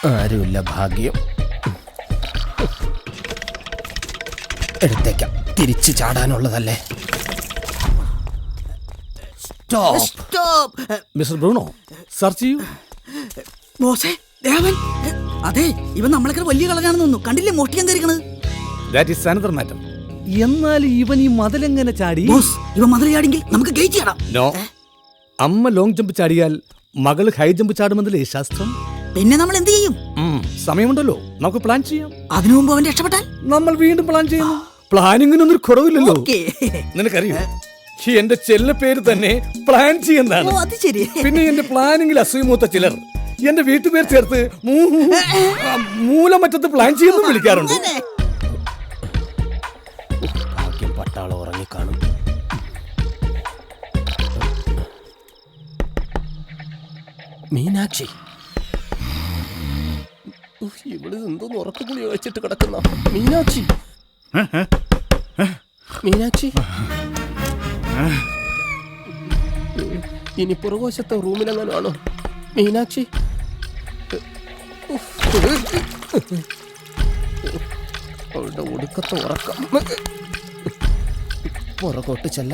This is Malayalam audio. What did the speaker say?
ആരുമില്ല, ഭാഗ്യം. എടുത്തേക്കാം, തിരിച്ചു ചാടാനുള്ളതല്ലേ. മിസ്റ്റർ ബ്രൂണോ, സെർച്ച് ചെയ്യൂ. ബോസേ, ദേവൻ. അതെ, ഇവൻ നമ്മളൊക്കെ വലിയ കളഞ്ഞാണെന്ന് തോന്നുന്നു. കണ്ടില്ലേ മോഷ്ടിക്കാൻ കയറിക്കണത്? That is another matter. എന്നാൽ ഇവൻ ഈ മതിലെങ്ങനെ ചാടി? ബോസ്, ഇവൻ മതിൽ ചാടിയെങ്കിൽ നമുക്ക് ഗേറ്റ് ചാടാം. നോ, അമ്മ ലോങ് ജമ്പ് ചാടിയാൽ മകള് ഹൈ ജമ്പ് ചാടുമെന്നല്ലേ ശാസ്ത്രം. പിന്നെ നമ്മൾ എന്ത് ചെയ്യും? സമയമുണ്ടല്ലോ, നമുക്ക് പ്ലാൻ ചെയ്യാം. അതിനു മുമ്പ് അവൻ രക്ഷപ്പെട്ടാൽ നമ്മൾ വീണ്ടും പ്ലാൻ ചെയ്യുന്നു. പ്ലാനിങ്ങിനൊന്നും കുറവില്ലല്ലോ. നിനക്കറിയോ, എന്റെ ചെല്ല പേര് തന്നെ പ്ലാൻ ചെയ്യുന്നതാണ്. പിന്നെ എന്റെ പ്ലാനിങ്ങിൽ അസൂയമൂത്ത ചിലർ എന്റെ വീട്ടുപേർ ചേർത്ത് മൂലമറ്റത്ത് പ്ലാൻ ചെയ്യുന്നു വിളിക്കാറുണ്ട്. ഭാഗ്യം, പട്ടാളം ഉറങ്ങിക്കാണും. മീനാക്ഷി, ഇവിടെ എന്തോന്ന് ഉറക്കക്കുളി വെച്ചിട്ട് കിടക്കുന്ന മീനാക്ഷി. മീനാക്ഷി, ഇനി പുറകോശത്തെ റൂമിലെങ്ങാനാണോ മീനാക്ഷി? അവളുടെ ഒടുക്കത്തെ ഉറക്കം. പുറകോട്ട് ചെല്ലാം.